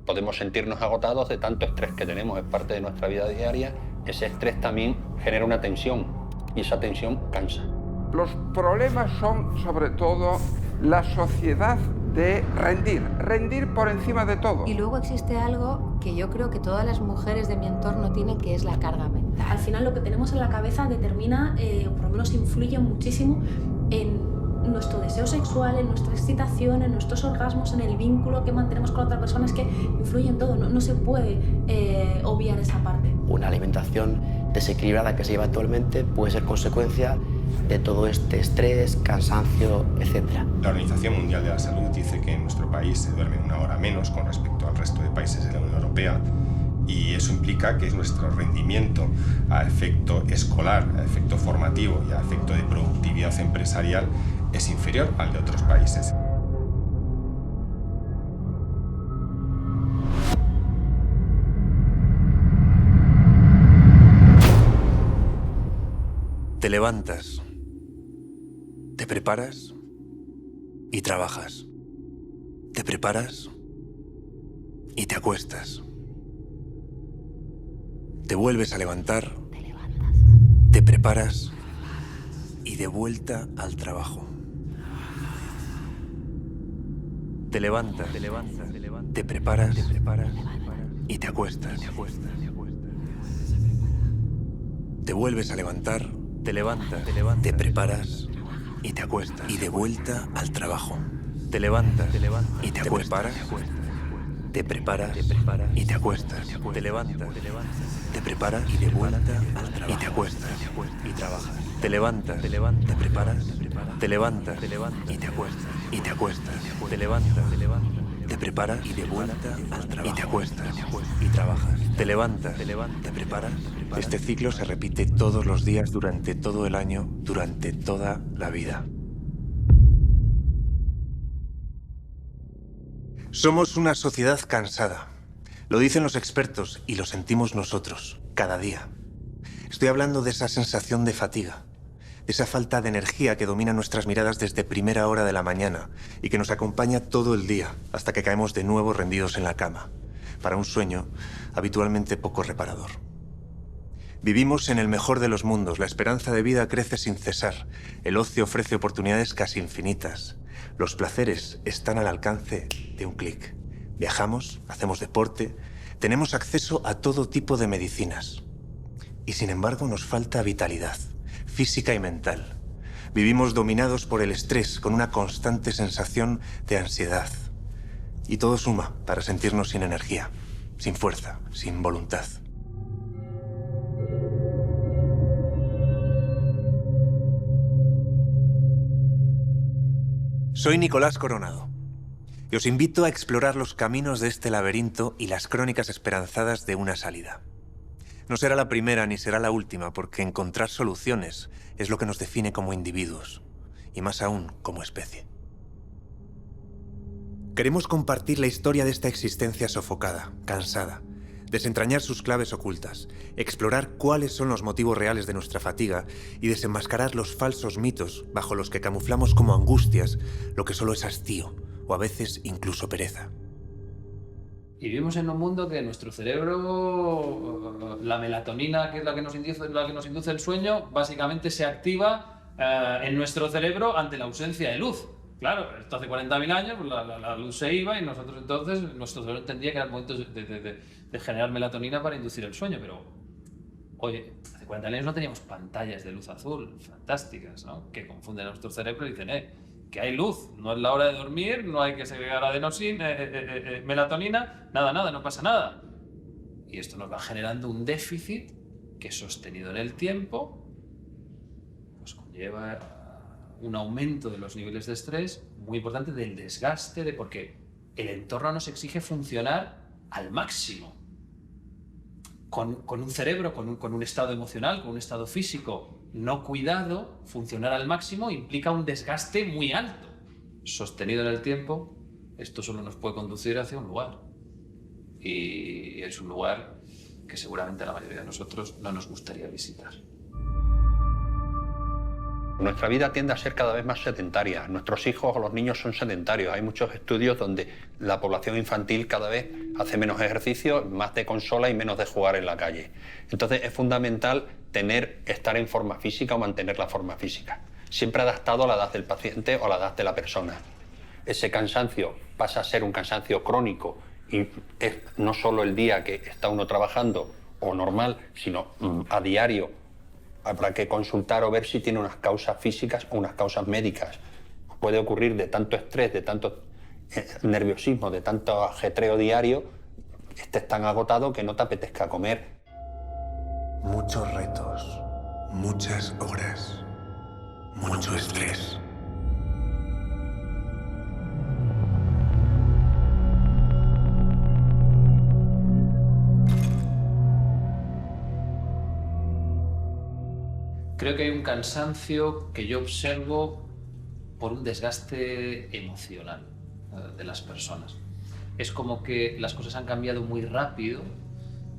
podemos sentirnos agotados de tanto estrés que tenemos, es parte de nuestra vida diaria. Ese estrés también genera una tensión y esa tensión cansa. Los problemas son sobre todo la sociedad de rendir por encima de todo. Y luego existe algo que yo creo que todas las mujeres de mi entorno tienen, que es la carga mental. Al final lo que tenemos en la cabeza determina, o por lo menos influye muchísimo en nuestro deseo sexual, en nuestra excitación, en nuestros orgasmos, en el vínculo que mantenemos con otra persona. Es que influye en todo, no se puede obviar esa parte. Una alimentación desequilibrada que se lleva actualmente puede ser consecuencia de todo este estrés, cansancio, etc. La Organización Mundial de la Salud dice que en nuestro país se duerme 1 hora menos con respecto al resto de países de la Unión Europea, y eso implica que nuestro rendimiento a efecto escolar, a efecto formativo y a efecto de productividad empresarial es inferior al de otros países. Te levantas, te preparas y trabajas. Te preparas y te acuestas. Te vuelves a levantar, te preparas y de vuelta al trabajo. Te levantas, te preparas y te acuestas. Te vuelves a levantar, te levantas, te preparas y te acuestas. Y de vuelta al trabajo. Te levantas y te acuestas. Te preparas y te acuestas. Te levantas, te preparas y de vuelta al trabajo. Y te acuestas y trabajas. Te levantas, te preparas, te levantas y te acuestas. Y te acuestas, te levantas, te preparas y de vuelta al trabajo. Y te acuestas y trabajas. Te levantas, te preparas. Este ciclo se repite todos los días durante todo el año, durante toda la vida. Somos una sociedad cansada. Lo dicen los expertos y lo sentimos nosotros, cada día. Estoy hablando de esa sensación de fatiga, de esa falta de energía que domina nuestras miradas desde primera hora de la mañana y que nos acompaña todo el día hasta que caemos de nuevo rendidos en la cama, para un sueño habitualmente poco reparador. Vivimos en el mejor de los mundos, la esperanza de vida crece sin cesar, el ocio ofrece oportunidades casi infinitas. Los placeres están al alcance de un clic. Viajamos, hacemos deporte, tenemos acceso a todo tipo de medicinas. Y sin embargo nos falta vitalidad, física y mental. Vivimos dominados por el estrés, con una constante sensación de ansiedad. Y todo suma para sentirnos sin energía, sin fuerza, sin voluntad. Soy Nicolás Coronado y os invito a explorar los caminos de este laberinto y las crónicas esperanzadas de una salida. No será la primera ni será la última, porque encontrar soluciones es lo que nos define como individuos y más aún como especie. Queremos compartir la historia de esta existencia sofocada, cansada, desentrañar sus claves ocultas, explorar cuáles son los motivos reales de nuestra fatiga y desenmascarar los falsos mitos bajo los que camuflamos como angustias lo que solo es hastío o a veces incluso pereza. Y vivimos en un mundo que nuestro cerebro, la melatonina, que es la que nos induce el sueño, básicamente se activa en nuestro cerebro ante la ausencia de luz. Claro, esto hace 40.000 años, pues la luz se iba y nosotros entonces, nuestro cerebro entendía que era el momento de generar melatonina para inducir el sueño, pero oye, hace 40 años no teníamos pantallas de luz azul fantásticas, ¿no? Que confunden a nuestro cerebro y dicen, que hay luz, no es la hora de dormir, no hay que segregar adenosina, melatonina, nada, no pasa nada. Y esto nos va generando un déficit que sostenido en el tiempo pues conlleva un aumento de los niveles de estrés muy importante, del desgaste, porque el entorno nos exige funcionar al máximo. Con un cerebro, con un estado emocional, con un estado físico no cuidado, funcionar al máximo implica un desgaste muy alto. Sostenido en el tiempo, esto solo nos puede conducir hacia un lugar. Y es un lugar que seguramente a la mayoría de nosotros no nos gustaría visitar. Nuestra vida tiende a ser cada vez más sedentaria. Nuestros hijos o los niños son sedentarios. Hay muchos estudios donde la población infantil cada vez hace menos ejercicio, más de consola y menos de jugar en la calle. Entonces es fundamental estar en forma física o mantener la forma física, siempre adaptado a la edad del paciente o a la edad de la persona. Ese cansancio pasa a ser un cansancio crónico y es no solo el día que está uno trabajando o normal, sino a diario. Habrá que consultar o ver si tiene unas causas físicas o unas causas médicas. Puede ocurrir de tanto estrés, de tanto nerviosismo, de tanto ajetreo diario, estés tan agotado que no te apetezca comer. Muchos retos, muchas horas, mucho estrés. Creo que hay un cansancio que yo observo por un desgaste emocional de las personas. Es como que las cosas han cambiado muy rápido,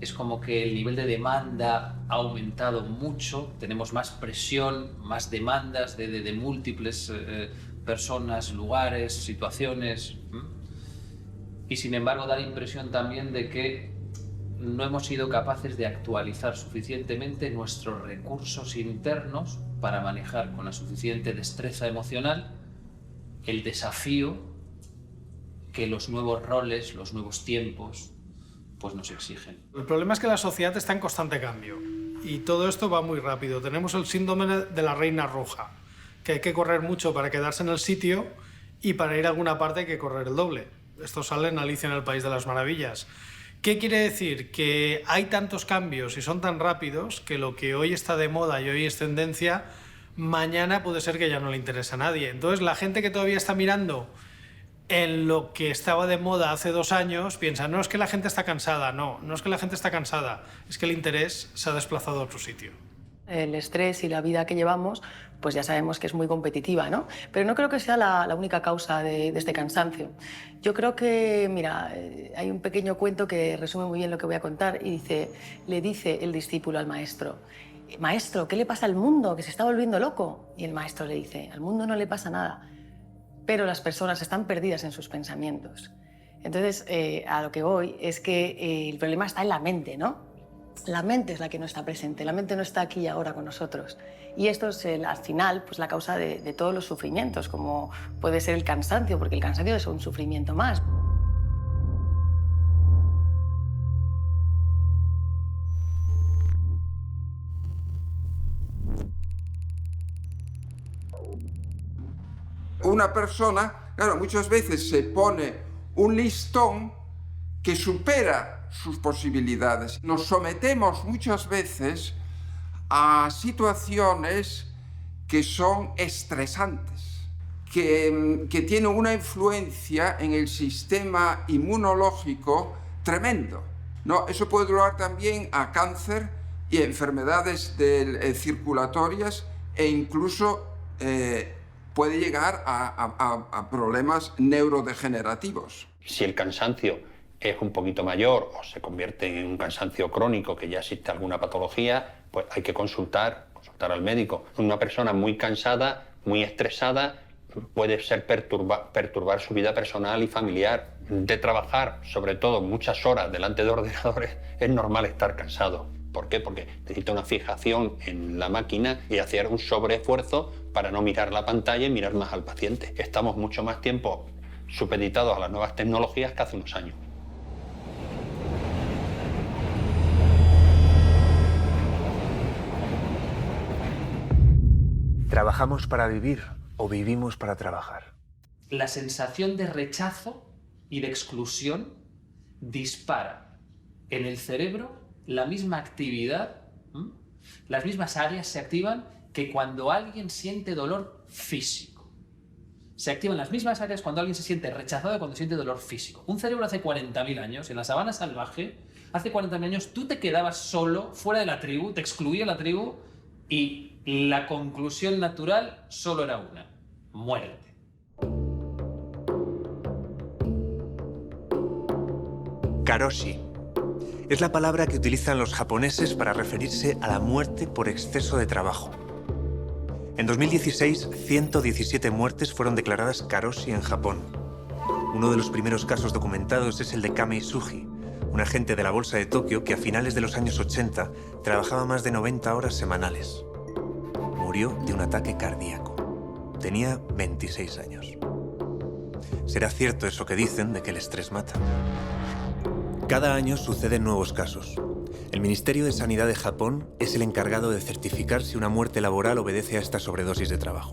es como que el nivel de demanda ha aumentado mucho, tenemos más presión, más demandas de múltiples personas, lugares, situaciones. Y sin embargo da la impresión también de que no hemos sido capaces de actualizar suficientemente nuestros recursos internos para manejar con la suficiente destreza emocional el desafío que los nuevos roles, los nuevos tiempos, pues nos exigen. El problema es que la sociedad está en constante cambio y todo esto va muy rápido. Tenemos el síndrome de la reina roja, que hay que correr mucho para quedarse en el sitio y para ir a alguna parte hay que correr el doble. Esto sale en Alicia en el País de las Maravillas. ¿Qué quiere decir? Que hay tantos cambios y son tan rápidos que lo que hoy está de moda y hoy es tendencia, mañana puede ser que ya no le interesa a nadie. Entonces la gente que todavía está mirando en lo que estaba de moda hace 2 años piensa, no es que la gente está cansada, no es que la gente está cansada, es que el interés se ha desplazado a otro sitio. El estrés y la vida que llevamos, pues ya sabemos que es muy competitiva, ¿no? Pero no creo que sea la única causa de este cansancio. Yo creo que, mira, hay un pequeño cuento que resume muy bien lo que voy a contar y le dice el discípulo al maestro, maestro, ¿qué le pasa al mundo? Que se está volviendo loco. Y el maestro le dice, al mundo no le pasa nada, pero las personas están perdidas en sus pensamientos. Entonces, a lo que voy es que el problema está en la mente, ¿no? La mente es la que no está presente, la mente no está aquí y ahora con nosotros. Y esto es, al final, pues, la causa de todos los sufrimientos, como puede ser el cansancio, porque el cansancio es un sufrimiento más. Una persona, claro, muchas veces se pone un listón que supera sus posibilidades. Nos sometemos muchas veces a situaciones que son estresantes, que tienen una influencia en el sistema inmunológico tremendo, ¿no? Eso puede llevar también a cáncer y a enfermedades circulatorias e incluso puede llegar a problemas neurodegenerativos. Si el cansancio es un poquito mayor o se convierte en un cansancio crónico, que ya existe alguna patología, pues hay que consultar al médico. Una persona muy cansada, muy estresada, puede ser perturbar su vida personal y familiar. De trabajar, sobre todo, muchas horas delante de ordenadores, es normal estar cansado. ¿Por qué? Porque necesita una fijación en la máquina y hacer un sobreesfuerzo para no mirar la pantalla y mirar más al paciente. Estamos mucho más tiempo supeditados a las nuevas tecnologías que hace unos años. ¿Trabajamos para vivir o vivimos para trabajar? La sensación de rechazo y de exclusión dispara en el cerebro la misma actividad, las mismas áreas se activan que cuando alguien siente dolor físico. Se activan las mismas áreas cuando alguien se siente rechazado y cuando siente dolor físico. Un cerebro hace 40.000 años, en la sabana salvaje, hace 40.000 años tú te quedabas solo, fuera de la tribu, te excluía la tribu y la conclusión natural solo era una: muérete. Karoshi. Es la palabra que utilizan los japoneses para referirse a la muerte por exceso de trabajo. En 2016, 117 muertes fueron declaradas karoshi en Japón. Uno de los primeros casos documentados es el de Kame Isuji, un agente de la Bolsa de Tokio que a finales de los años 80 trabajaba más de 90 horas semanales. Murió de un ataque cardíaco. Tenía 26 años. ¿Será cierto eso que dicen de que el estrés mata? Cada año suceden nuevos casos. El Ministerio de Sanidad de Japón es el encargado de certificar si una muerte laboral obedece a esta sobredosis de trabajo.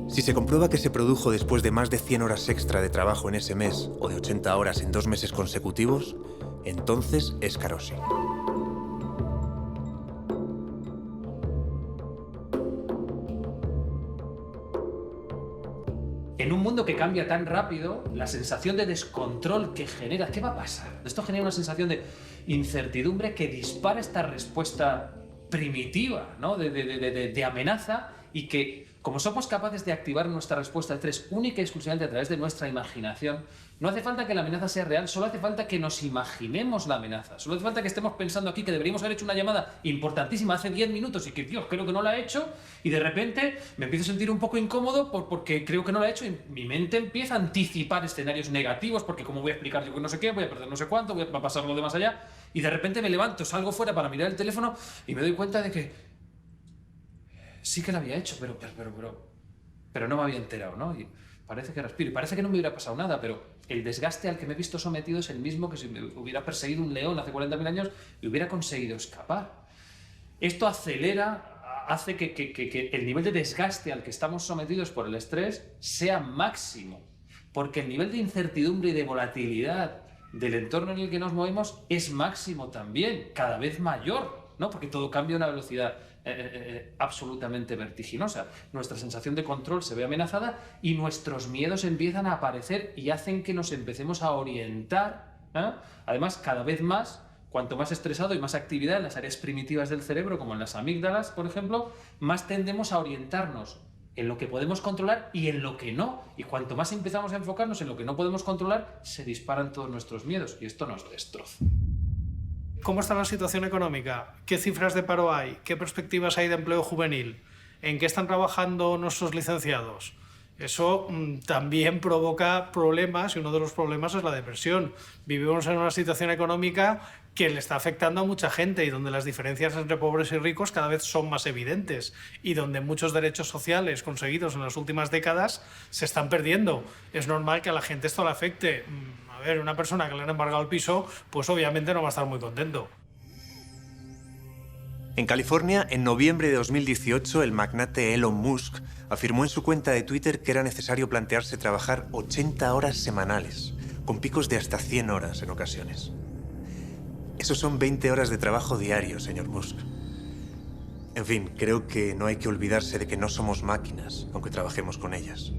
Si se comprueba que se produjo después de más de 100 horas extra de trabajo en ese mes o de 80 horas en 2 meses consecutivos, entonces es karoshi. En un mundo que cambia tan rápido, la sensación de descontrol que genera, ¿qué va a pasar? Esto genera una sensación de incertidumbre que dispara esta respuesta primitiva, ¿no? de amenaza, y que, como somos capaces de activar nuestra respuesta de estrés única y exclusivamente a través de nuestra imaginación, no hace falta que la amenaza sea real, solo hace falta que nos imaginemos la amenaza. Solo hace falta que estemos pensando aquí que deberíamos haber hecho una llamada importantísima hace 10 minutos y que, Dios, creo que no la he hecho, y de repente me empiezo a sentir un poco incómodo porque creo que no la he hecho, y mi mente empieza a anticipar escenarios negativos porque, como voy a explicar yo que no sé qué, voy a perder no sé cuánto, va a pasar lo de más allá, y de repente me levanto, salgo fuera para mirar el teléfono y me doy cuenta de que sí que la había hecho, pero no me había enterado, ¿no? Y parece que respiro, y parece que no me hubiera pasado nada, pero el desgaste al que me he visto sometido es el mismo que si me hubiera perseguido un león hace 40.000 años y hubiera conseguido escapar. Esto acelera, hace que el nivel de desgaste al que estamos sometidos por el estrés sea máximo, porque el nivel de incertidumbre y de volatilidad del entorno en el que nos movemos es máximo también, cada vez mayor, ¿no? Porque todo cambia a una velocidad absolutamente vertiginosa. Nuestra sensación de control se ve amenazada y nuestros miedos empiezan a aparecer y hacen que nos empecemos a orientar, ¿eh? Además, cada vez más, cuanto más estresado y más actividad en las áreas primitivas del cerebro, como en las amígdalas, por ejemplo, más tendemos a orientarnos en lo que podemos controlar y en lo que no. Y cuanto más empezamos a enfocarnos en lo que no podemos controlar, se disparan todos nuestros miedos y esto nos destroza. ¿Cómo está la situación económica? ¿Qué cifras de paro hay? ¿Qué perspectivas hay de empleo juvenil? ¿En qué están trabajando nuestros licenciados? Eso también provoca problemas, y uno de los problemas es la depresión. Vivimos en una situación económica que le está afectando a mucha gente y donde las diferencias entre pobres y ricos cada vez son más evidentes y donde muchos derechos sociales conseguidos en las últimas décadas se están perdiendo. Es normal que a la gente esto le afecte. A ver, una persona que le han embargado el piso, pues obviamente no va a estar muy contento. En California, en noviembre de 2018, el magnate Elon Musk afirmó en su cuenta de Twitter que era necesario plantearse trabajar 80 horas semanales, con picos de hasta 100 horas en ocasiones. Eso son 20 horas de trabajo diario, señor Musk. En fin, creo que no hay que olvidarse de que no somos máquinas, aunque trabajemos con ellas.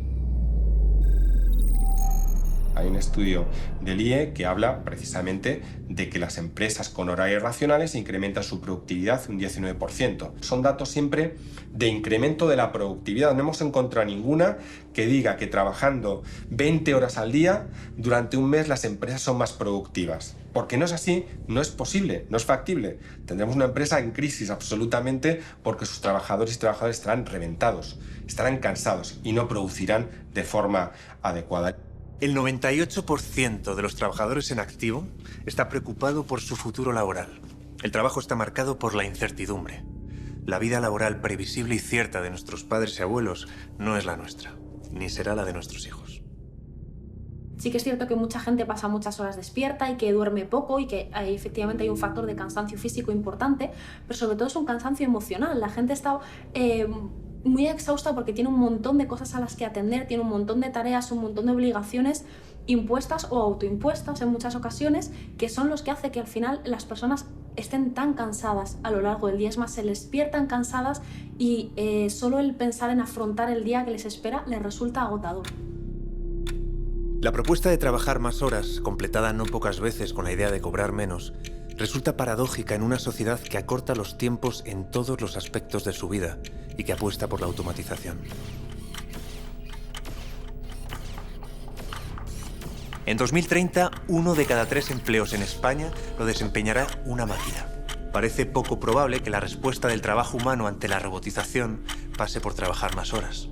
Hay un estudio del IE que habla precisamente de que las empresas con horarios racionales incrementan su productividad un 19%. Son datos siempre de incremento de la productividad. No hemos encontrado ninguna que diga que trabajando 20 horas al día, durante un mes las empresas son más productivas. Porque no es así, no es posible, no es factible. Tendremos una empresa en crisis absolutamente porque sus trabajadores y trabajadoras estarán reventados, estarán cansados y no producirán de forma adecuada. El 98% de los trabajadores en activo está preocupado por su futuro laboral. El trabajo está marcado por la incertidumbre. La vida laboral previsible y cierta de nuestros padres y abuelos no es la nuestra, ni será la de nuestros hijos. Sí que es cierto que mucha gente pasa muchas horas despierta y que duerme poco y que efectivamente hay un factor de cansancio físico importante, pero sobre todo es un cansancio emocional. La gente está muy exhausta porque tiene un montón de cosas a las que atender, tiene un montón de tareas, un montón de obligaciones impuestas o autoimpuestas en muchas ocasiones, que son los que hacen que al final las personas estén tan cansadas a lo largo del día. Es más, se les despiertan cansadas y solo el pensar en afrontar el día que les espera les resulta agotador. La propuesta de trabajar más horas, completada no pocas veces con la idea de cobrar menos, resulta paradójica en una sociedad que acorta los tiempos en todos los aspectos de su vida y que apuesta por la automatización. En 2030, 1 de cada 3 empleos en España lo desempeñará una máquina. Parece poco probable que la respuesta del trabajo humano ante la robotización pase por trabajar más horas.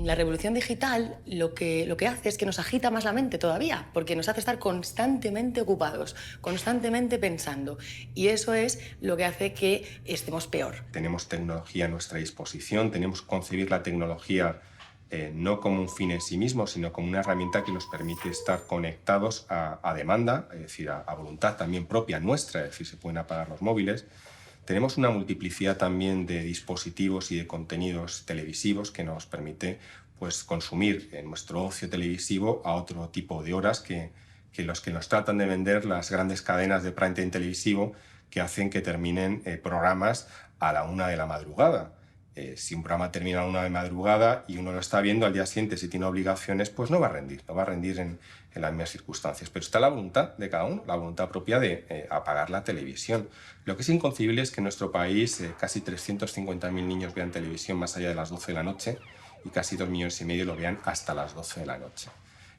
La revolución digital lo que hace es que nos agita más la mente todavía, porque nos hace estar constantemente ocupados, constantemente pensando. Y eso es lo que hace que estemos peor. Tenemos tecnología a nuestra disposición, tenemos que concebir la tecnología no como un fin en sí mismo, sino como una herramienta que nos permite estar conectados a demanda, es decir, a voluntad también propia nuestra, es decir, se pueden apagar los móviles. Tenemos una multiplicidad también de dispositivos y de contenidos televisivos que nos permite pues, consumir en nuestro ocio televisivo a otro tipo de horas que los que nos tratan de vender las grandes cadenas de prime time televisivo que hacen que terminen programas a la 1 de la madrugada. Si un programa termina a la 1 de la madrugada y uno lo está viendo al día siguiente, si tiene obligaciones, pues no va a rendir en las mismas circunstancias. Pero está la voluntad de cada uno, la voluntad propia de apagar la televisión. Lo que es inconcebible es que en nuestro país casi 350.000 niños vean televisión más allá de las 12 de la noche y casi 2,5 millones lo vean hasta las 12 de la noche.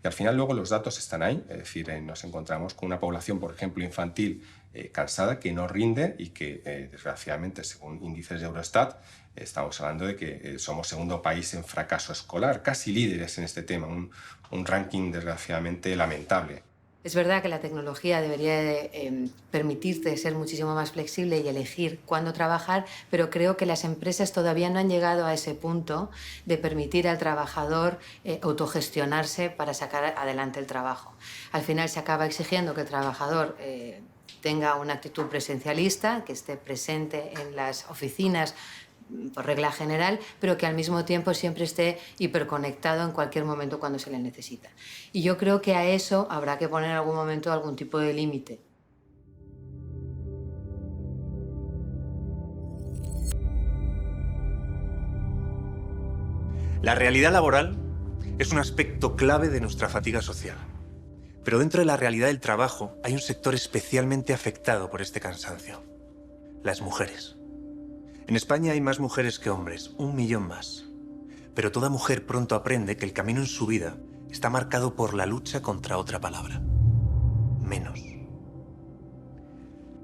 Y al final luego los datos están ahí, es decir, nos encontramos con una población, por ejemplo, infantil cansada, que no rinde y que, desgraciadamente, según índices de Eurostat, estamos hablando de que somos segundo país en fracaso escolar, casi líderes en este tema, un ranking, desgraciadamente, lamentable. Es verdad que la tecnología debería permitirte ser muchísimo más flexible y elegir cuándo trabajar, pero creo que las empresas todavía no han llegado a ese punto de permitir al trabajador autogestionarse para sacar adelante el trabajo. Al final se acaba exigiendo que el trabajador tenga una actitud presencialista, que esté presente en las oficinas por regla general, pero que al mismo tiempo siempre esté hiperconectado en cualquier momento cuando se le necesita. Y yo creo que a eso habrá que poner en algún momento algún tipo de límite. La realidad laboral es un aspecto clave de nuestra fatiga social. Pero dentro de la realidad del trabajo hay un sector especialmente afectado por este cansancio: las mujeres. En España hay más mujeres que hombres, 1 millón más. Pero toda mujer pronto aprende que el camino en su vida está marcado por la lucha contra otra palabra: menos.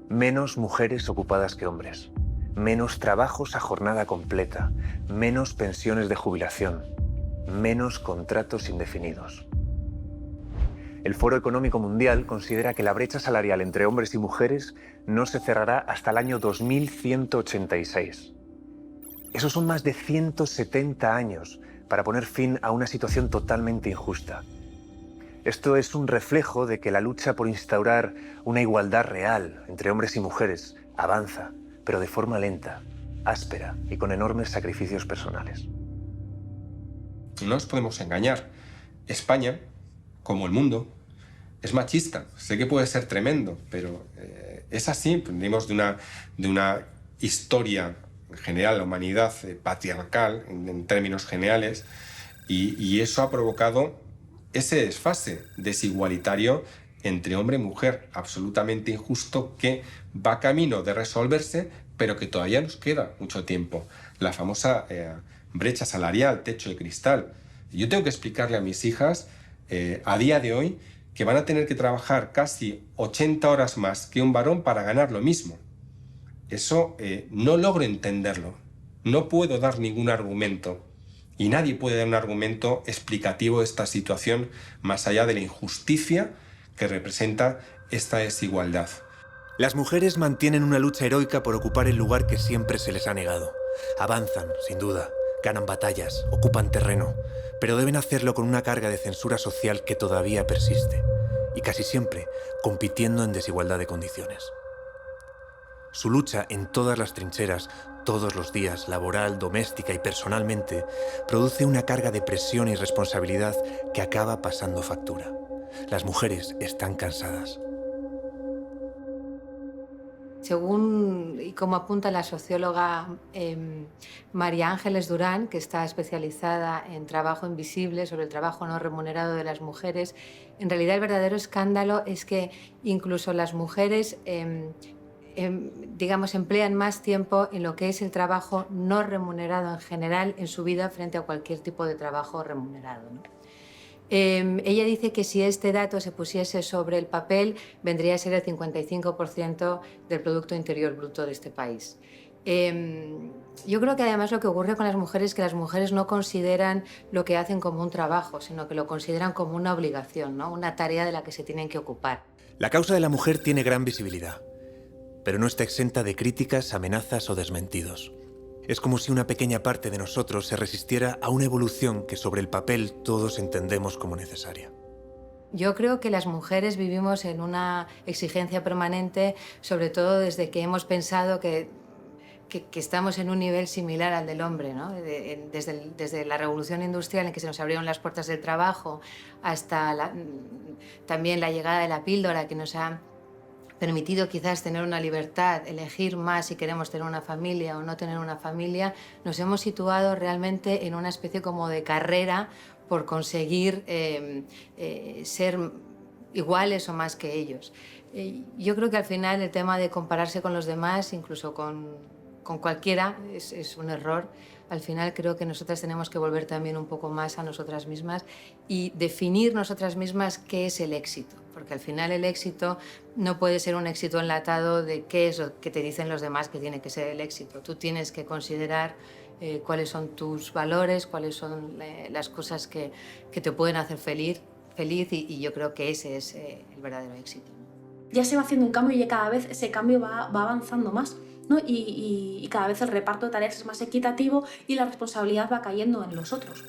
Menos mujeres ocupadas que hombres. Menos trabajos a jornada completa. Menos pensiones de jubilación. Menos contratos indefinidos. El Foro Económico Mundial considera que la brecha salarial entre hombres y mujeres no se cerrará hasta el año 2186. Esos son más de 170 años para poner fin a una situación totalmente injusta. Esto es un reflejo de que la lucha por instaurar una igualdad real entre hombres y mujeres avanza, pero de forma lenta, áspera y con enormes sacrificios personales. No nos podemos engañar. España, como el mundo, es machista. Sé que puede ser tremendo, pero es así. Venimos de una historia general, la humanidad patriarcal en términos generales, y eso ha provocado ese desfase desigualitario entre hombre y mujer, absolutamente injusto, que va camino de resolverse, pero que todavía nos queda mucho tiempo. La famosa brecha salarial, techo de cristal. Yo tengo que explicarle a mis hijas a día de hoy que van a tener que trabajar casi 80 horas más que un varón para ganar lo mismo. Eso no logro entenderlo. No puedo dar ningún argumento. Y nadie puede dar un argumento explicativo de esta situación más allá de la injusticia que representa esta desigualdad. Las mujeres mantienen una lucha heroica por ocupar el lugar que siempre se les ha negado. Avanzan, sin duda, ganan batallas, ocupan terreno, pero deben hacerlo con una carga de censura social que todavía persiste, y casi siempre compitiendo en desigualdad de condiciones. Su lucha en todas las trincheras, todos los días, laboral, doméstica y personalmente, produce una carga de presión y responsabilidad que acaba pasando factura. Las mujeres están cansadas. Según y como apunta la socióloga María Ángeles Durán, que está especializada en trabajo invisible, sobre el trabajo no remunerado de las mujeres, en realidad el verdadero escándalo es que incluso las mujeres digamos, emplean más tiempo en lo que es el trabajo no remunerado en general en su vida frente a cualquier tipo de trabajo remunerado, ¿no? Ella dice que si este dato se pusiese sobre el papel, vendría a ser el 55% del Producto Interior Bruto de este país. Yo creo que además lo que ocurre con las mujeres es que las mujeres no consideran lo que hacen como un trabajo, sino que lo consideran como una obligación, ¿no? Una tarea de la que se tienen que ocupar. La causa de la mujer tiene gran visibilidad, pero no está exenta de críticas, amenazas o desmentidos. Es como si una pequeña parte de nosotros se resistiera a una evolución que sobre el papel todos entendemos como necesaria. Yo creo que las mujeres vivimos en una exigencia permanente, sobre todo desde que hemos pensado que estamos en un nivel similar al del hombre, ¿no? Desde la revolución industrial en que se nos abrieron las puertas del trabajo hasta también la llegada de la píldora, que nos ha permitido quizás tener una libertad, elegir más si queremos tener una familia o no tener una familia, nos hemos situado realmente en una especie como de carrera por conseguir ser iguales o más que ellos. Yo creo que al final el tema de compararse con los demás, incluso con cualquiera, es un error. Al final creo que nosotras tenemos que volver también un poco más a nosotras mismas y definir nosotras mismas qué es el éxito, porque al final el éxito no puede ser un éxito enlatado de qué es lo que te dicen los demás que tiene que ser el éxito. Tú tienes que considerar cuáles son tus valores, cuáles son las cosas que te pueden hacer feliz y yo creo que ese es el verdadero éxito. Ya se va haciendo un cambio y cada vez ese cambio va avanzando más, ¿no? Y cada vez el reparto de tareas es más equitativo y la responsabilidad va cayendo en los otros.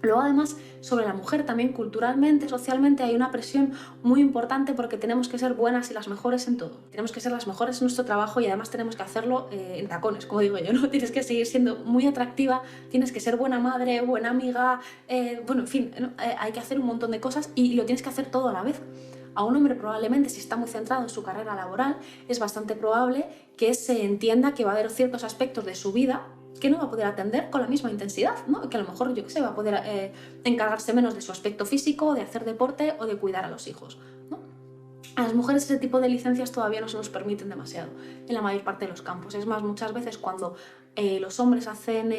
Luego, además, sobre la mujer también culturalmente, socialmente hay una presión muy importante porque tenemos que ser buenas y las mejores en todo. Tenemos que ser las mejores en nuestro trabajo y además tenemos que hacerlo en tacones, como digo yo, ¿no? Tienes que seguir siendo muy atractiva, tienes que ser buena madre, buena amiga, bueno, en fin, ¿no? Hay que hacer un montón de cosas y lo tienes que hacer todo a la vez. A un hombre probablemente, si está muy centrado en su carrera laboral, es bastante probable que se entienda que va a haber ciertos aspectos de su vida que no va a poder atender con la misma intensidad, ¿no? Que a lo mejor, yo qué sé, va a poder encargarse menos de su aspecto físico, de hacer deporte o de cuidar a los hijos, ¿no? A las mujeres ese tipo de licencias todavía no se nos permiten demasiado en la mayor parte de los campos. Es más, muchas veces cuando los hombres hacen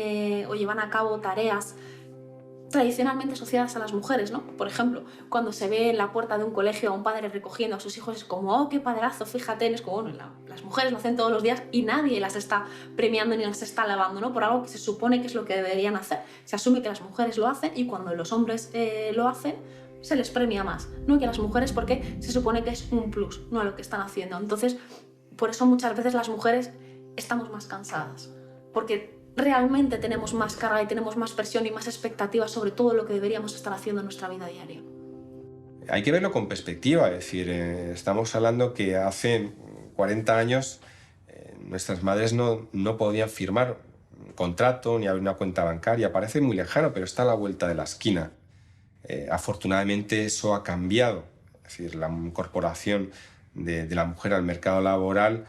o llevan a cabo tareas tradicionalmente asociadas a las mujeres, ¿no? Por ejemplo, cuando se ve en la puerta de un colegio a un padre recogiendo a sus hijos, es como, oh, qué padrazo, fíjate, es como, bueno, las mujeres lo hacen todos los días y nadie las está premiando ni las está alabando, ¿no? Por algo que se supone que es lo que deberían hacer. Se asume que las mujeres lo hacen y cuando los hombres lo hacen, se les premia más, ¿no? Que a las mujeres, porque se supone que es un plus, no a lo que están haciendo. Entonces, por eso muchas veces las mujeres estamos más cansadas, porque realmente tenemos más carga y tenemos más presión y más expectativas sobre todo lo que deberíamos estar haciendo en nuestra vida diaria. Hay que verlo con perspectiva, es decir, estamos hablando que hace 40 años nuestras madres no podían firmar un contrato ni abrir una cuenta bancaria. Parece muy lejano, pero está a la vuelta de la esquina. Afortunadamente eso ha cambiado, es decir, la incorporación de la mujer al mercado laboral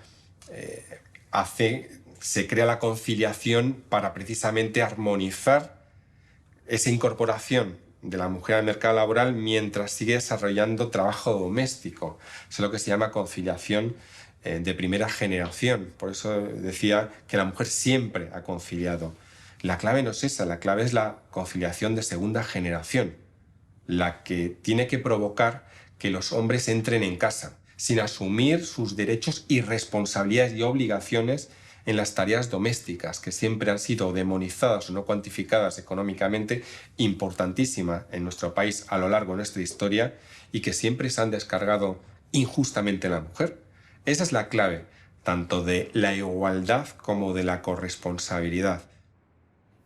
se crea la conciliación para precisamente armonizar esa incorporación de la mujer al mercado laboral mientras sigue desarrollando trabajo doméstico. Eso es lo que se llama conciliación de primera generación. Por eso decía que la mujer siempre ha conciliado. La clave no es esa, la clave es la conciliación de segunda generación, la que tiene que provocar que los hombres entren en casa sin asumir sus derechos y responsabilidades y obligaciones en las tareas domésticas, que siempre han sido demonizadas o no cuantificadas económicamente, importantísimas en nuestro país a lo largo de nuestra historia y que siempre se han descargado injustamente en la mujer. Esa es la clave, tanto de la igualdad como de la corresponsabilidad.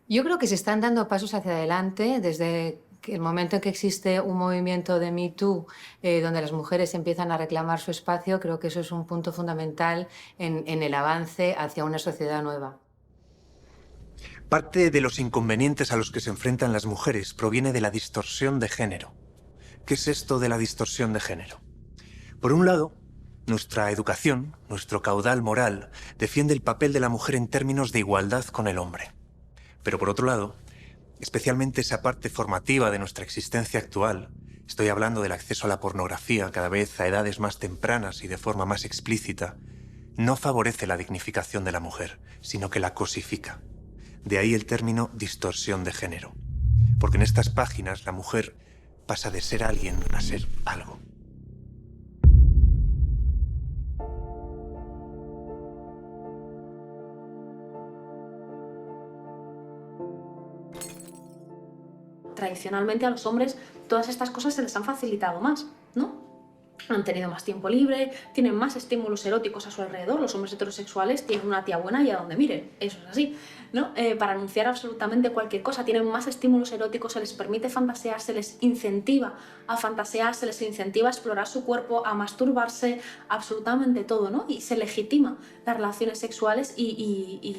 Yo creo que se están dando pasos hacia adelante desde el momento en que existe un movimiento de Me Too, donde las mujeres empiezan a reclamar su espacio. Creo que eso es un punto fundamental en el avance hacia una sociedad nueva. Parte de los inconvenientes a los que se enfrentan las mujeres proviene de la distorsión de género. ¿Qué es esto de la distorsión de género? Por un lado, nuestra educación, nuestro caudal moral, defiende el papel de la mujer en términos de igualdad con el hombre. Pero por otro lado, especialmente esa parte formativa de nuestra existencia actual, estoy hablando del acceso a la pornografía cada vez a edades más tempranas y de forma más explícita, no favorece la dignificación de la mujer, sino que la cosifica. De ahí el término distorsión de género. Porque en estas páginas la mujer pasa de ser alguien a ser algo. Tradicionalmente a los hombres todas estas cosas se les han facilitado más, ¿no? Han tenido más tiempo libre, tienen más estímulos eróticos a su alrededor. Los hombres heterosexuales tienen una tía buena y a donde miren, eso es así, ¿no? Para anunciar absolutamente cualquier cosa, tienen más estímulos eróticos, se les permite fantasear, se les incentiva a fantasear, se les incentiva a explorar su cuerpo, a masturbarse, absolutamente todo, ¿no? Y se legitima las relaciones sexuales y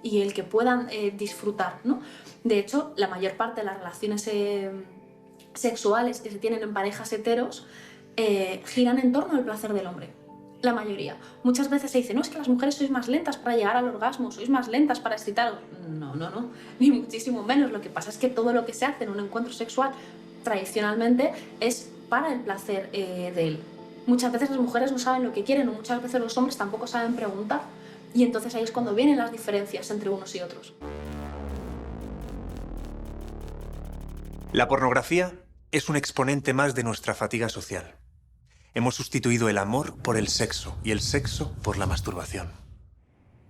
el que puedan disfrutar, ¿no? De hecho, la mayor parte de las relaciones sexuales que se tienen en parejas heteros giran en torno al placer del hombre. La mayoría. Muchas veces se dice, no, es que las mujeres sois más lentas para llegar al orgasmo, sois más lentas para excitaros. No, ni muchísimo menos. Lo que pasa es que todo lo que se hace en un encuentro sexual tradicionalmente es para el placer de él. Muchas veces las mujeres no saben lo que quieren o muchas veces los hombres tampoco saben preguntar. Y entonces ahí es cuando vienen las diferencias entre unos y otros. La pornografía es un exponente más de nuestra fatiga social. Hemos sustituido el amor por el sexo y el sexo por la masturbación.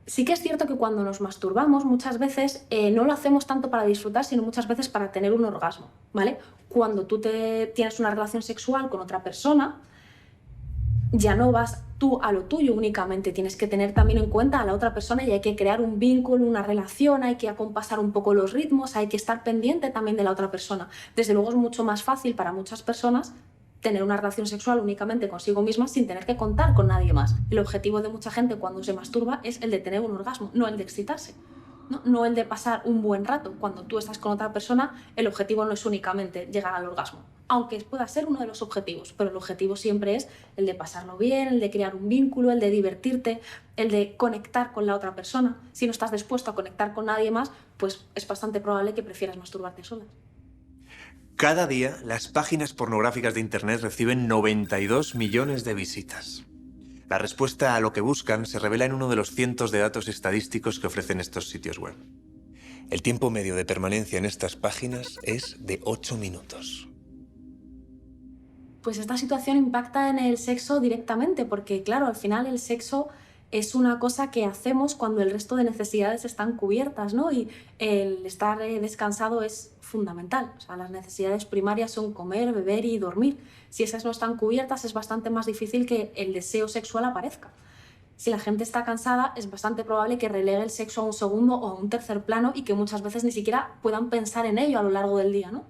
Sí que es cierto que cuando nos masturbamos muchas veces no lo hacemos tanto para disfrutar, sino muchas veces para tener un orgasmo, ¿vale? Cuando tú tienes una relación sexual con otra persona, ya no vas tú a lo tuyo únicamente, tienes que tener también en cuenta a la otra persona y hay que crear un vínculo, una relación, hay que acompasar un poco los ritmos, hay que estar pendiente también de la otra persona. Desde luego es mucho más fácil para muchas personas tener una relación sexual únicamente consigo misma sin tener que contar con nadie más. El objetivo de mucha gente cuando se masturba es el de tener un orgasmo, no el de excitarse. No el de pasar un buen rato. Cuando tú estás con otra persona, el objetivo no es únicamente llegar al orgasmo, aunque pueda ser uno de los objetivos, pero el objetivo siempre es el de pasarlo bien, el de crear un vínculo, el de divertirte, el de conectar con la otra persona. Si no estás dispuesto a conectar con nadie más, pues es bastante probable que prefieras masturbarte sola. Cada día, las páginas pornográficas de Internet reciben 92 millones de visitas. La respuesta a lo que buscan se revela en uno de los cientos de datos estadísticos que ofrecen estos sitios web. El tiempo medio de permanencia en estas páginas es de 8 minutos. Pues esta situación impacta en el sexo directamente, porque claro, al final el sexo es una cosa que hacemos cuando el resto de necesidades están cubiertas, ¿no? Y el estar descansado es fundamental. O sea, las necesidades primarias son comer, beber y dormir. Si esas no están cubiertas, es bastante más difícil que el deseo sexual aparezca. Si la gente está cansada, es bastante probable que relegue el sexo a un segundo o a un tercer plano y que muchas veces ni siquiera puedan pensar en ello a lo largo del día, ¿no?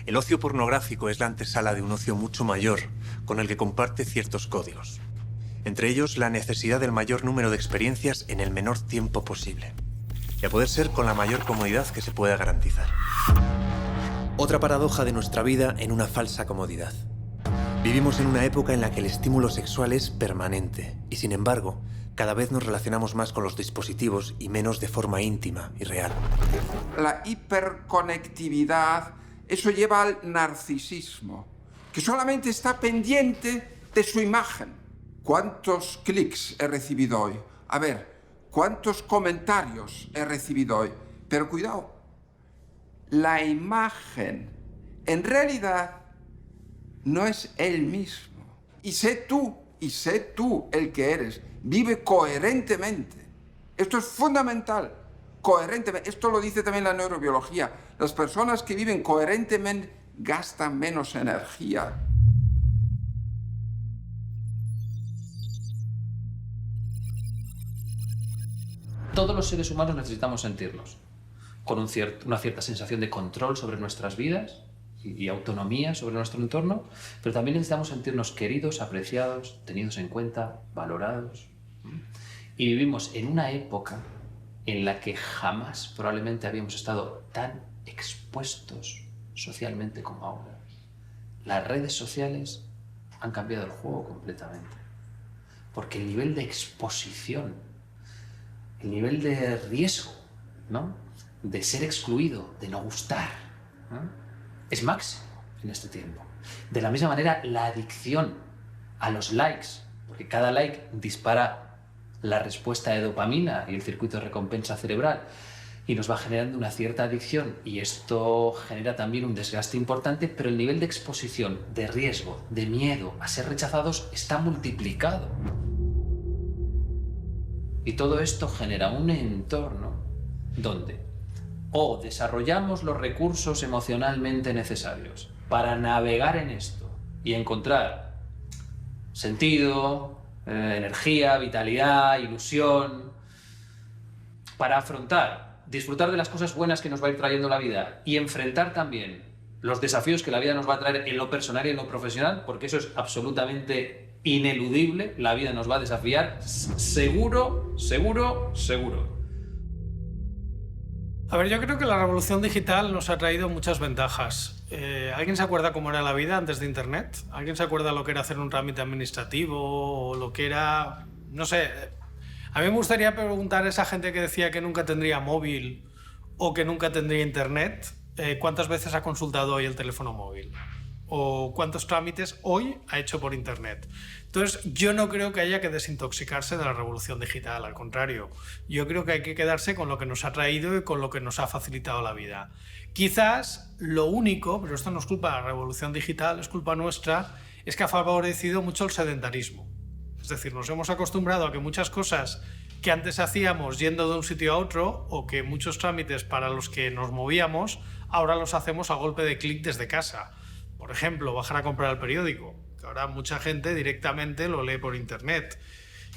El ocio pornográfico es la antesala de un ocio mucho mayor, con el que comparte ciertos códigos. Entre ellos, la necesidad del mayor número de experiencias en el menor tiempo posible. Y a poder ser con la mayor comodidad que se pueda garantizar. Otra paradoja de nuestra vida en una falsa comodidad. Vivimos en una época en la que el estímulo sexual es permanente y, sin embargo, cada vez nos relacionamos más con los dispositivos y menos de forma íntima y real. La hiperconectividad, eso lleva al narcisismo, que solamente está pendiente de su imagen. ¿Cuántos clics he recibido hoy? A ver, ¿cuántos comentarios he recibido hoy? Pero cuidado, la imagen en realidad no es él mismo. Y sé tú el que eres. Vive coherentemente. Esto es fundamental. Coherentemente. Esto lo dice también la neurobiología. Las personas que viven coherentemente gastan menos energía. Todos los seres humanos necesitamos sentirnos con una cierta sensación de control sobre nuestras vidas y autonomía sobre nuestro entorno, pero también necesitamos sentirnos queridos, apreciados, tenidos en cuenta, valorados. Y vivimos en una época en la que jamás probablemente habíamos estado tan expuestos socialmente como ahora. Las redes sociales han cambiado el juego completamente, porque el nivel de exposición, el nivel de riesgo, ¿no?, de ser excluido, de no gustar, ¿no?, es máximo en este tiempo. De la misma manera, la adicción a los likes, porque cada like dispara la respuesta de dopamina y el circuito de recompensa cerebral. y nos va generando una cierta adicción, y esto genera también un desgaste importante, pero el nivel de exposición, de riesgo, de miedo a ser rechazados está multiplicado. Y todo esto genera un entorno donde o desarrollamos los recursos emocionalmente necesarios para navegar en esto y encontrar sentido, energía, vitalidad, ilusión, para afrontar, disfrutar de las cosas buenas que nos va a ir trayendo la vida y enfrentar también los desafíos que la vida nos va a traer en lo personal y en lo profesional, porque eso es absolutamente ineludible, la vida nos va a desafiar, seguro, seguro, seguro. A ver, yo creo que la revolución digital nos ha traído muchas ventajas. ¿Alguien se acuerda cómo era la vida antes de Internet? ¿Alguien se acuerda lo que era hacer un trámite administrativo o lo que era, no sé? A mí me gustaría preguntar a esa gente que decía que nunca tendría móvil o que nunca tendría Internet, ¿cuántas veces ha consultado hoy el teléfono móvil? ¿O cuántos trámites hoy ha hecho por Internet? Entonces, yo no creo que haya que desintoxicarse de la revolución digital, al contrario. Yo creo que hay que quedarse con lo que nos ha traído y con lo que nos ha facilitado la vida. Quizás lo único, pero esto no es culpa de la revolución digital, es culpa nuestra, es que ha favorecido mucho el sedentarismo. Es decir, nos hemos acostumbrado a que muchas cosas que antes hacíamos yendo de un sitio a otro, o que muchos trámites para los que nos movíamos, ahora los hacemos a golpe de clic desde casa. Por ejemplo, bajar a comprar el periódico, que ahora mucha gente directamente lo lee por internet.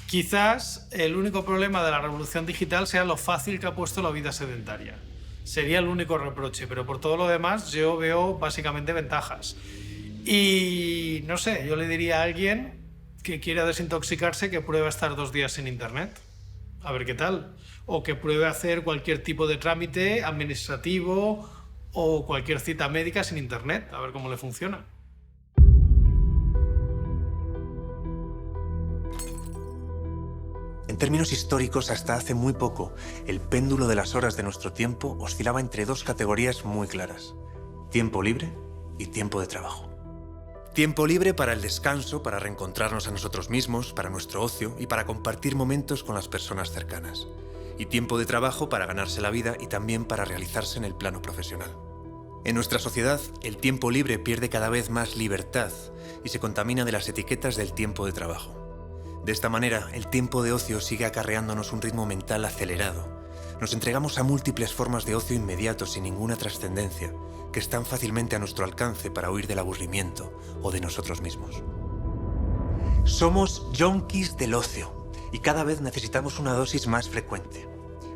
Quizás el único problema de la revolución digital sea lo fácil que ha puesto la vida sedentaria. Sería el único reproche, pero por todo lo demás yo veo básicamente ventajas. Y no sé, yo le diría a alguien que quiera desintoxicarse que pruebe a estar 2 días sin internet, a ver qué tal. O que pruebe a hacer cualquier tipo de trámite administrativo o cualquier cita médica sin internet, a ver cómo le funciona. En términos históricos, hasta hace muy poco, el péndulo de las horas de nuestro tiempo oscilaba entre 2 categorías muy claras: tiempo libre y tiempo de trabajo. Tiempo libre para el descanso, para reencontrarnos a nosotros mismos, para nuestro ocio y para compartir momentos con las personas cercanas. Y tiempo de trabajo para ganarse la vida y también para realizarse en el plano profesional. En nuestra sociedad, el tiempo libre pierde cada vez más libertad y se contamina de las etiquetas del tiempo de trabajo. De esta manera, el tiempo de ocio sigue acarreándonos un ritmo mental acelerado. Nos entregamos a múltiples formas de ocio inmediato sin ninguna trascendencia, que están fácilmente a nuestro alcance para huir del aburrimiento o de nosotros mismos. Somos junkies del ocio y cada vez necesitamos una dosis más frecuente.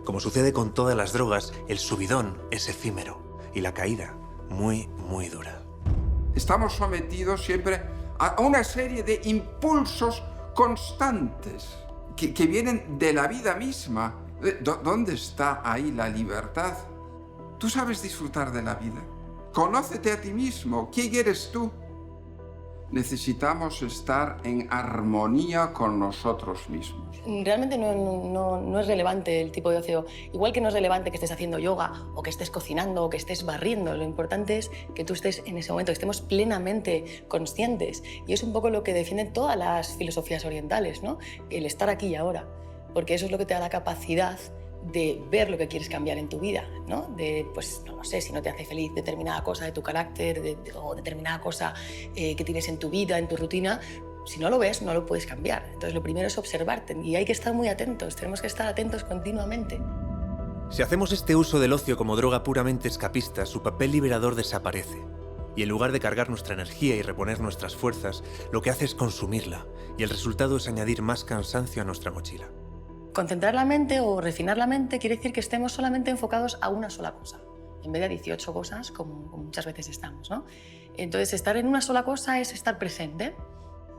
Como sucede con todas las drogas, el subidón es efímero y la caída muy, muy dura. Estamos sometidos siempre a una serie de impulsos constantes que vienen de la vida misma. ¿Dónde está ahí la libertad? Tú sabes disfrutar de la vida. Conócete a ti mismo. ¿Quién eres tú? Necesitamos estar en armonía con nosotros mismos. Realmente no es relevante el tipo de ocio. Igual que no es relevante que estés haciendo yoga o que estés cocinando o que estés barriendo. Lo importante es que tú estés en ese momento, que estemos plenamente conscientes. Y es un poco lo que defienden todas las filosofías orientales, ¿no? El estar aquí y ahora. Porque eso es lo que te da la capacidad de ver lo que quieres cambiar en tu vida, ¿no? De, pues, no sé, si no te hace feliz determinada cosa de tu carácter o determinada cosa que tienes en tu vida, en tu rutina, si no lo ves, no lo puedes cambiar. Entonces, lo primero es observarte y hay que estar muy atentos, tenemos que estar atentos continuamente. Si hacemos este uso del ocio como droga puramente escapista, su papel liberador desaparece. Y en lugar de cargar nuestra energía y reponer nuestras fuerzas, lo que hace es consumirla, y el resultado es añadir más cansancio a nuestra mochila. Concentrar la mente o refinar la mente quiere decir que estemos solamente enfocados a una sola cosa, en vez de a 18 cosas, como muchas veces estamos, ¿no? Entonces, estar en una sola cosa es estar presente.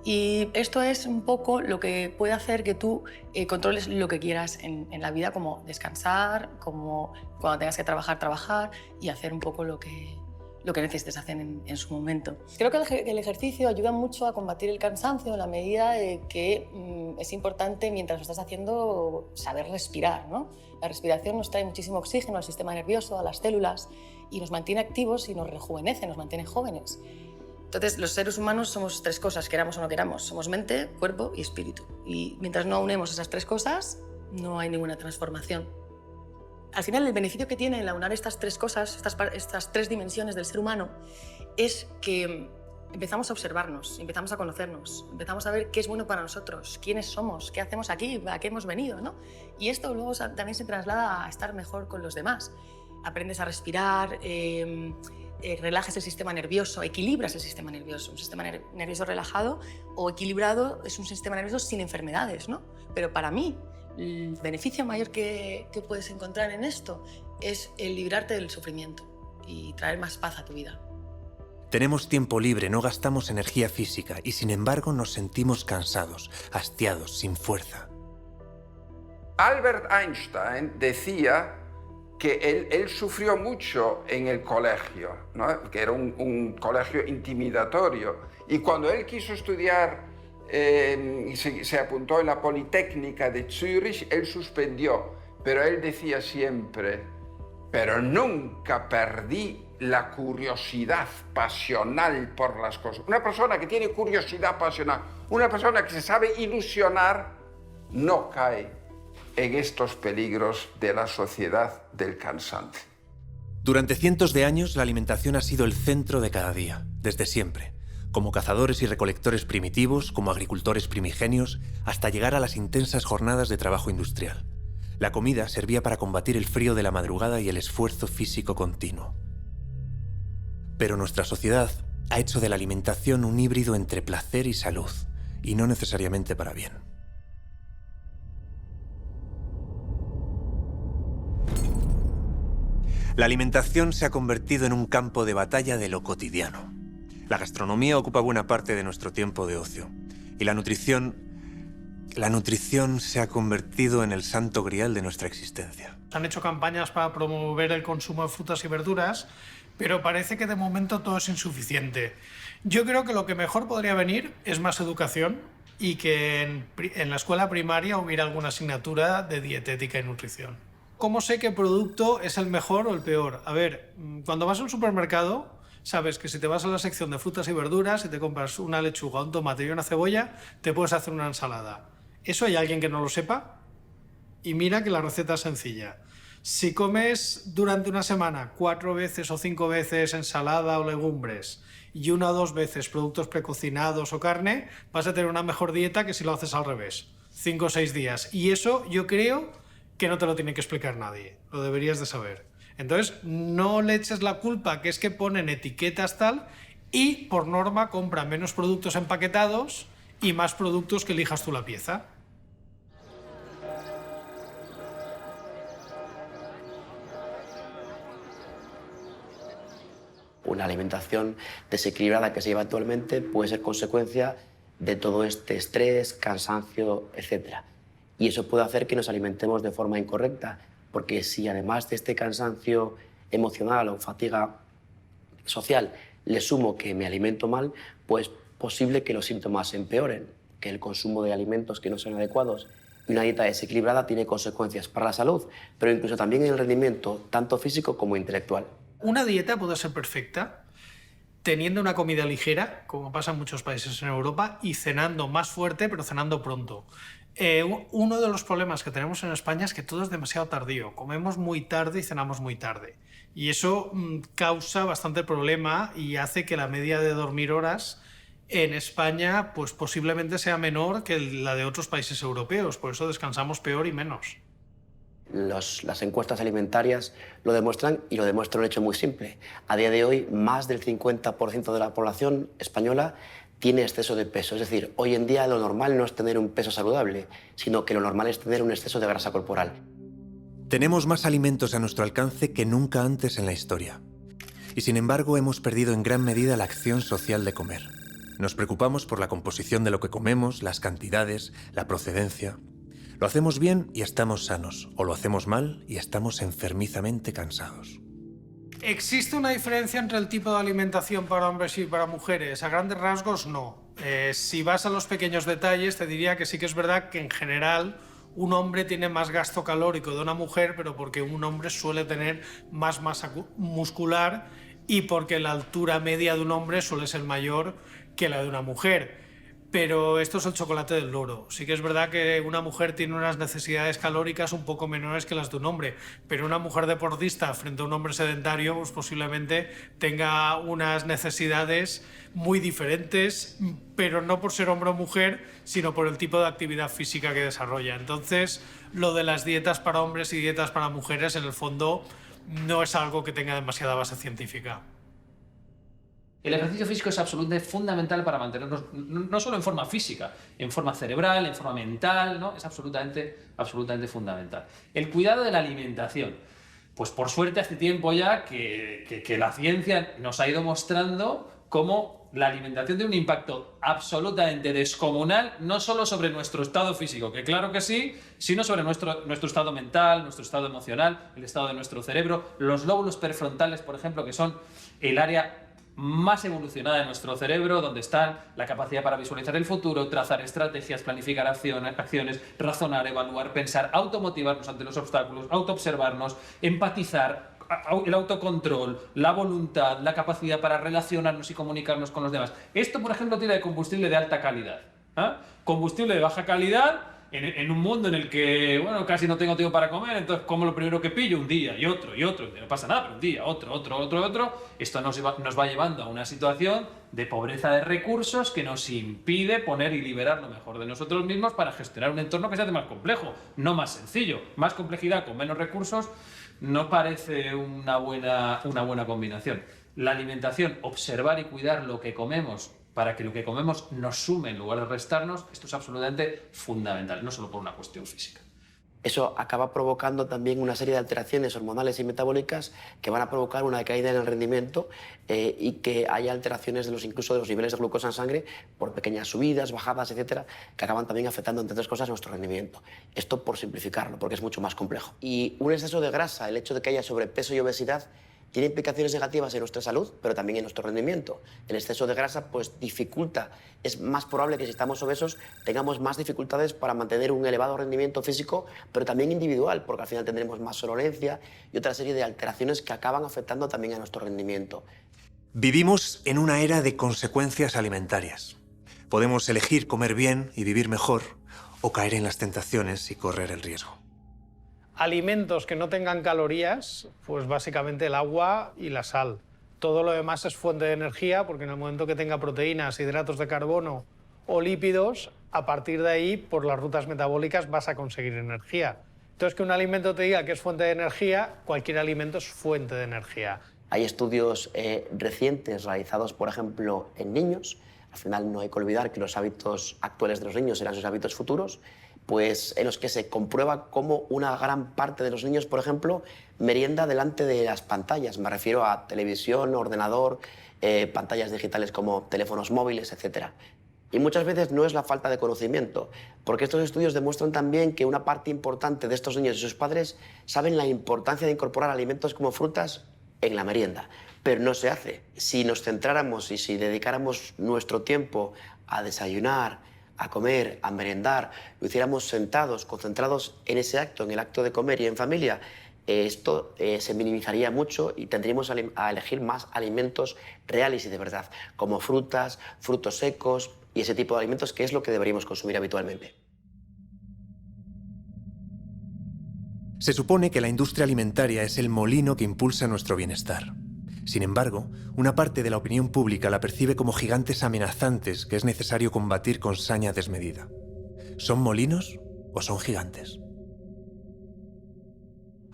Y esto es un poco lo que puede hacer que tú controles lo que quieras en la vida, como descansar, como cuando tengas que trabajar y hacer un poco lo que necesites hacer en su momento. Creo que el ejercicio ayuda mucho a combatir el cansancio en la medida de que es importante, mientras lo estás haciendo, saber respirar, ¿no? La respiración nos trae muchísimo oxígeno al sistema nervioso, a las células, y nos mantiene activos y nos rejuvenece, nos mantiene jóvenes. Entonces, los seres humanos somos 3 cosas, queramos o no queramos. Somos mente, cuerpo y espíritu. Y mientras no unemos esas 3 cosas, no hay ninguna transformación. Al final, el beneficio que tiene el aunar estas tres cosas, estas tres dimensiones del ser humano, es que empezamos a observarnos, empezamos a conocernos, empezamos a ver qué es bueno para nosotros, quiénes somos, qué hacemos aquí, a qué hemos venido, ¿no? Y esto luego también se traslada a estar mejor con los demás. Aprendes a respirar, relajas el sistema nervioso, equilibras el sistema nervioso. Un sistema nervioso relajado o equilibrado es un sistema nervioso sin enfermedades, ¿no? Pero para mí, el beneficio mayor que puedes encontrar en esto es el librarte del sufrimiento y traer más paz a tu vida. Tenemos tiempo libre, no gastamos energía física y sin embargo nos sentimos cansados, hastiados, sin fuerza. Albert Einstein decía que él sufrió mucho en el colegio, ¿no? Que era un colegio intimidatorio. Y cuando él quiso estudiar y se apuntó en la Politécnica de Zúrich, él suspendió. Pero él decía siempre, pero nunca perdí la curiosidad pasional por las cosas. Una persona que tiene curiosidad pasional, una persona que se sabe ilusionar, no cae en estos peligros de la sociedad del cansancio. Durante cientos de años, la alimentación ha sido el centro de cada día, desde siempre. Como cazadores y recolectores primitivos, como agricultores primigenios, hasta llegar a las intensas jornadas de trabajo industrial. La comida servía para combatir el frío de la madrugada y el esfuerzo físico continuo. Pero nuestra sociedad ha hecho de la alimentación un híbrido entre placer y salud, y no necesariamente para bien. La alimentación se ha convertido en un campo de batalla de lo cotidiano. La gastronomía ocupa buena parte de nuestro tiempo de ocio, y la nutrición se ha convertido en el santo grial de nuestra existencia. Han hecho campañas para promover el consumo de frutas y verduras, pero parece que de momento todo es insuficiente. Yo creo que lo que mejor podría venir es más educación y que en la escuela primaria hubiera alguna asignatura de dietética y nutrición. ¿Cómo sé qué producto es el mejor o el peor? A ver, cuando vas a un supermercado, sabes que si te vas a la sección de frutas y verduras y te compras una lechuga, un tomate y una cebolla, te puedes hacer una ensalada. ¿Eso hay alguien que no lo sepa? Y mira que la receta es sencilla. Si comes durante una semana 4 veces o 5 veces ensalada o legumbres y 1 o 2 veces productos precocinados o carne, vas a tener una mejor dieta que si lo haces al revés. 5 o 6 días. Y eso yo creo que no te lo tiene que explicar nadie. Lo deberías de saber. Entonces, no le eches la culpa que es que ponen etiquetas tal y, por norma, compra menos productos empaquetados y más productos que elijas tú la pieza. Una alimentación desequilibrada que se lleva actualmente puede ser consecuencia de todo este estrés, cansancio, etc. Y eso puede hacer que nos alimentemos de forma incorrecta, porque si además de este cansancio emocional o fatiga social le sumo que me alimento mal, pues es posible que los síntomas empeoren, que el consumo de alimentos que no son adecuados y una dieta desequilibrada tiene consecuencias para la salud, pero incluso también en el rendimiento, tanto físico como intelectual. Una dieta puede ser perfecta teniendo una comida ligera, como pasa en muchos países en Europa, y cenando más fuerte, pero cenando pronto. Uno de los problemas que tenemos en España es que todo es demasiado tardío. Comemos muy tarde y cenamos muy tarde. Y eso causa bastante problema y hace que la media de dormir horas en España pues posiblemente sea menor que la de otros países europeos. Por eso descansamos peor y menos. Las encuestas alimentarias lo demuestran y lo demuestra un hecho muy simple. A día de hoy, más del 50% de la población española tiene exceso de peso. Es decir, hoy en día lo normal no es tener un peso saludable, sino que lo normal es tener un exceso de grasa corporal. Tenemos más alimentos a nuestro alcance que nunca antes en la historia. Y sin embargo, hemos perdido en gran medida la acción social de comer. Nos preocupamos por la composición de lo que comemos, las cantidades, la procedencia. Lo hacemos bien y estamos sanos, o lo hacemos mal y estamos enfermizamente cansados. ¿Existe una diferencia entre el tipo de alimentación para hombres y para mujeres? A grandes rasgos, no. Si vas a los pequeños detalles, te diría que sí que es verdad que en general un hombre tiene más gasto calórico de una mujer, pero porque un hombre suele tener más masa muscular y porque la altura media de un hombre suele ser mayor que la de una mujer. pero esto es el chocolate del loro. Sí que es verdad que una mujer tiene unas necesidades calóricas un poco menores que las de un hombre, pero una mujer deportista frente a un hombre sedentario pues posiblemente tenga unas necesidades muy diferentes, pero no por ser hombre o mujer, sino por el tipo de actividad física que desarrolla. Entonces, lo de las dietas para hombres y dietas para mujeres, en el fondo, no es algo que tenga demasiada base científica. El ejercicio físico es absolutamente fundamental para mantenernos, no solo en forma física, en forma cerebral, en forma mental, ¿no? Es absolutamente fundamental. El cuidado de la alimentación. Pues por suerte hace tiempo ya que la ciencia nos ha ido mostrando cómo la alimentación tiene un impacto absolutamente descomunal, no solo sobre nuestro estado físico, que claro que sí, sino sobre nuestro estado mental, nuestro estado emocional, el estado de nuestro cerebro. Los lóbulos prefrontales, por ejemplo, que son el área más evolucionada de nuestro cerebro, donde están la capacidad para visualizar el futuro, trazar estrategias, planificar acciones, razonar, evaluar, pensar, automotivarnos ante los obstáculos, autoobservarnos, empatizar, el autocontrol, la voluntad, la capacidad para relacionarnos y comunicarnos con los demás. Esto, por ejemplo, tiene combustible de alta calidad. Combustible de baja calidad en un mundo en el que, bueno, casi no tengo tiempo para comer, entonces como lo primero que pillo, un día y otro, no pasa nada, pero un día, otro. Esto nos va llevando a una situación de pobreza de recursos que nos impide poner y liberar lo mejor de nosotros mismos para gestionar un entorno que se hace más complejo, no más sencillo. Más complejidad con menos recursos no parece una buena combinación. La alimentación, observar y cuidar lo que comemos para que lo que comemos nos sume en lugar de restarnos, esto es absolutamente fundamental, no solo por una cuestión física. Eso acaba provocando también una serie de alteraciones hormonales y metabólicas que van a provocar una caída en el rendimiento y que haya alteraciones incluso de los niveles de glucosa en sangre por pequeñas subidas, bajadas, etcétera, que acaban también afectando, entre otras cosas, nuestro rendimiento. Esto por simplificarlo, porque es mucho más complejo. Y un exceso de grasa, el hecho de que haya sobrepeso y obesidad, tiene implicaciones negativas en nuestra salud, pero también en nuestro rendimiento. El exceso de grasa pues dificulta, es más probable que si estamos obesos tengamos más dificultades para mantener un elevado rendimiento físico, pero también individual, porque al final tendremos más sonolencia y otra serie de alteraciones que acaban afectando también a nuestro rendimiento. Vivimos en una era de consecuencias alimentarias. Podemos elegir comer bien y vivir mejor, o caer en las tentaciones y correr el riesgo. Alimentos que no tengan calorías, pues básicamente el agua y la sal. Todo lo demás es fuente de energía, porque en el momento que tenga proteínas, hidratos de carbono o lípidos, a partir de ahí, por las rutas metabólicas, vas a conseguir energía. Entonces, que un alimento te diga que es fuente de energía, cualquier alimento es fuente de energía. Hay estudios recientes realizados, por ejemplo, en niños. Al final no hay que olvidar que los hábitos actuales de los niños serán sus hábitos futuros, pues en los que se comprueba cómo una gran parte de los niños, por ejemplo, merienda delante de las pantallas. Me refiero a televisión, ordenador, pantallas digitales como teléfonos móviles, etc. Y muchas veces no es la falta de conocimiento, porque estos estudios demuestran también que una parte importante de estos niños y sus padres saben la importancia de incorporar alimentos como frutas en la merienda, pero no se hace. Si nos centráramos y si dedicáramos nuestro tiempo a desayunar, a comer, a merendar, lo hiciéramos sentados, concentrados en ese acto, en el acto de comer y en familia, esto se minimizaría mucho y tendríamos a elegir más alimentos reales y de verdad, como frutas, frutos secos y ese tipo de alimentos, que es lo que deberíamos consumir habitualmente. Se supone que la industria alimentaria es el molino que impulsa nuestro bienestar. Sin embargo, una parte de la opinión pública la percibe como gigantes amenazantes que es necesario combatir con saña desmedida. ¿Son molinos o son gigantes?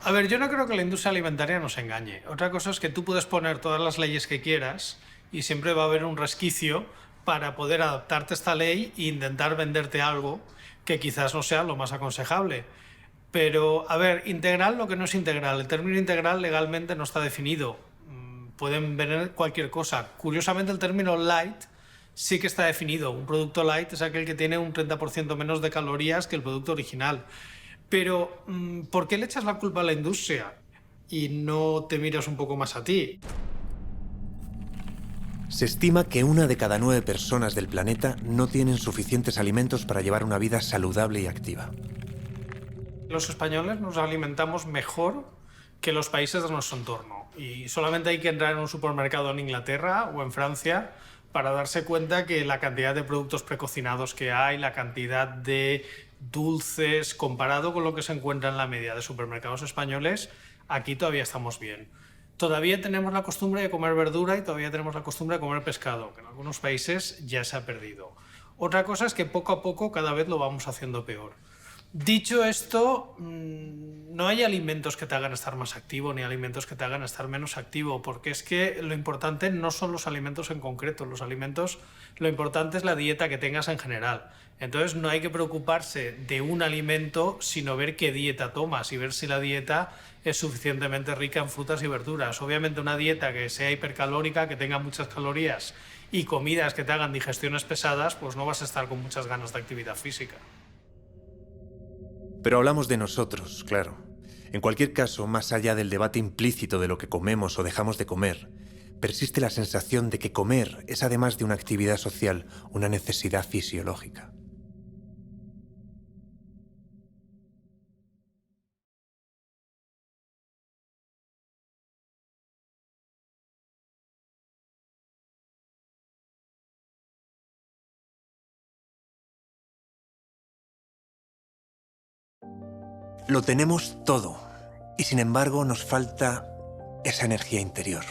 A ver, yo no creo que la industria alimentaria nos engañe. Otra cosa es que tú puedes poner todas las leyes que quieras y siempre va a haber un resquicio para poder adaptarte a esta ley e intentar venderte algo que quizás no sea lo más aconsejable. Pero, a ver, integral lo que no es integral. El término integral legalmente no está definido. Pueden vender cualquier cosa. Curiosamente, el término light sí que está definido. Un producto light es aquel que tiene un 30% menos de calorías que el producto original. Pero, ¿por qué le echas la culpa a la industria y no te miras un poco más a ti? Se estima que 1 de cada 9 personas del planeta no tienen suficientes alimentos para llevar una vida saludable y activa. Los españoles nos alimentamos mejor que los países de nuestro entorno. Y solamente hay que entrar en un supermercado en Inglaterra o en Francia para darse cuenta que la cantidad de productos precocinados que hay, la cantidad de dulces, comparado con lo que se encuentra en la media de supermercados españoles, aquí todavía estamos bien. Todavía tenemos la costumbre de comer verdura y todavía tenemos la costumbre de comer pescado, que en algunos países ya se ha perdido. Otra cosa es que poco a poco cada vez lo vamos haciendo peor. Dicho esto, no hay alimentos que te hagan estar más activo ni alimentos que te hagan estar menos activo, porque es que lo importante no son los alimentos en concreto, los alimentos, lo importante es la dieta que tengas en general. Entonces no hay que preocuparse de un alimento, sino ver qué dieta tomas y ver si la dieta es suficientemente rica en frutas y verduras. Obviamente una dieta que sea hipercalórica, que tenga muchas calorías y comidas que te hagan digestiones pesadas, pues no vas a estar con muchas ganas de actividad física. Pero hablamos de nosotros, claro. En cualquier caso, más allá del debate implícito de lo que comemos o dejamos de comer, persiste la sensación de que comer es, además de una actividad social, una necesidad fisiológica. Lo tenemos todo, y sin embargo nos falta esa energía interior,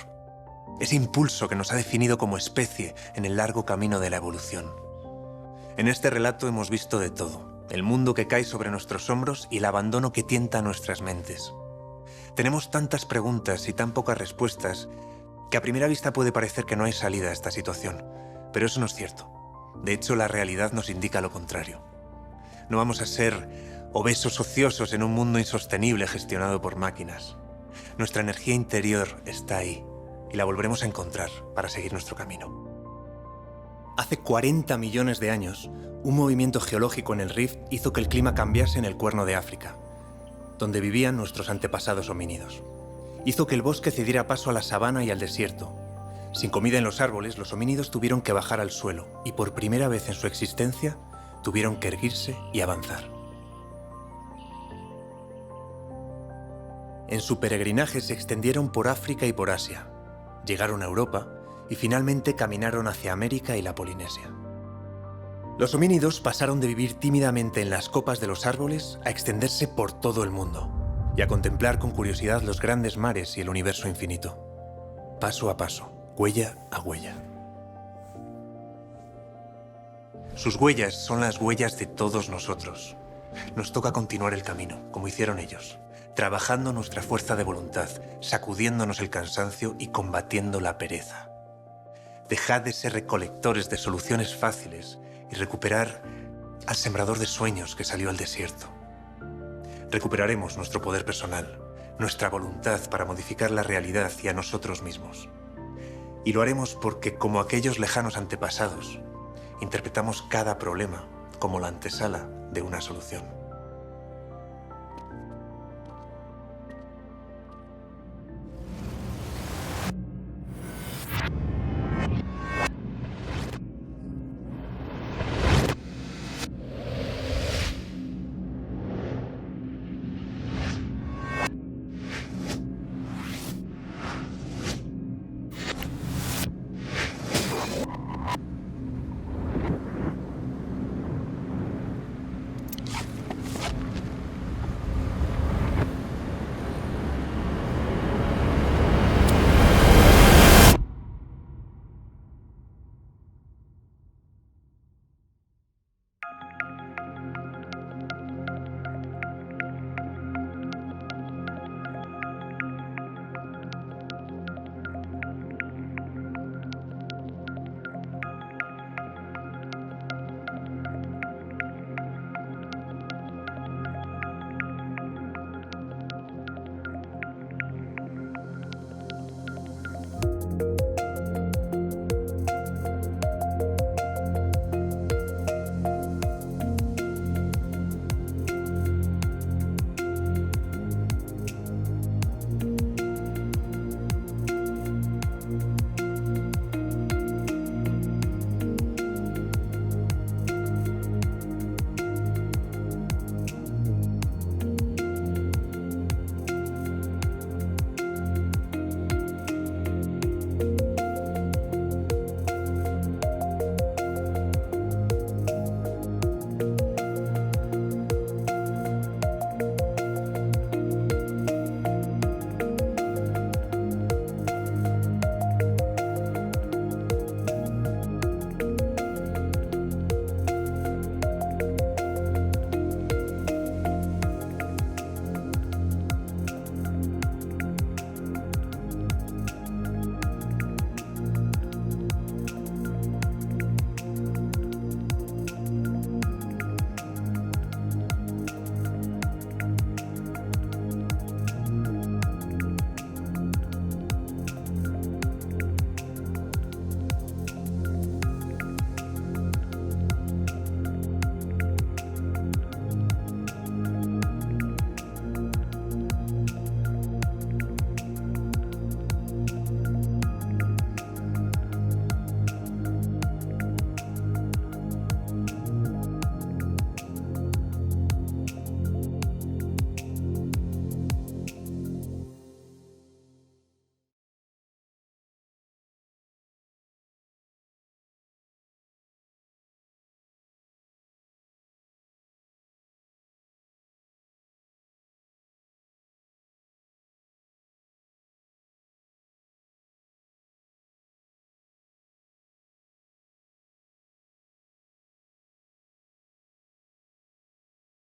ese impulso que nos ha definido como especie en el largo camino de la evolución. En este relato hemos visto de todo, el mundo que cae sobre nuestros hombros y el abandono que tienta nuestras mentes. Tenemos tantas preguntas y tan pocas respuestas que a primera vista puede parecer que no hay salida a esta situación, pero eso no es cierto. De hecho, la realidad nos indica lo contrario. No vamos a ser obesos ociosos en un mundo insostenible gestionado por máquinas. Nuestra energía interior está ahí y la volveremos a encontrar para seguir nuestro camino. Hace 40 millones de años, un movimiento geológico en el Rift hizo que el clima cambiase en el Cuerno de África, donde vivían nuestros antepasados homínidos. Hizo que el bosque cediera paso a la sabana y al desierto. Sin comida en los árboles, los homínidos tuvieron que bajar al suelo y por primera vez en su existencia tuvieron que erguirse y avanzar. En su peregrinaje se extendieron por África y por Asia, llegaron a Europa y finalmente caminaron hacia América y la Polinesia. Los homínidos pasaron de vivir tímidamente en las copas de los árboles a extenderse por todo el mundo y a contemplar con curiosidad los grandes mares y el universo infinito. Paso a paso, huella a huella. Sus huellas son las huellas de todos nosotros. Nos toca continuar el camino, como hicieron ellos, trabajando nuestra fuerza de voluntad, sacudiéndonos el cansancio y combatiendo la pereza. Dejad de ser recolectores de soluciones fáciles y recuperar al sembrador de sueños que salió al desierto. Recuperaremos nuestro poder personal, nuestra voluntad para modificar la realidad y a nosotros mismos. Y lo haremos porque, como aquellos lejanos antepasados, interpretamos cada problema como la antesala de una solución.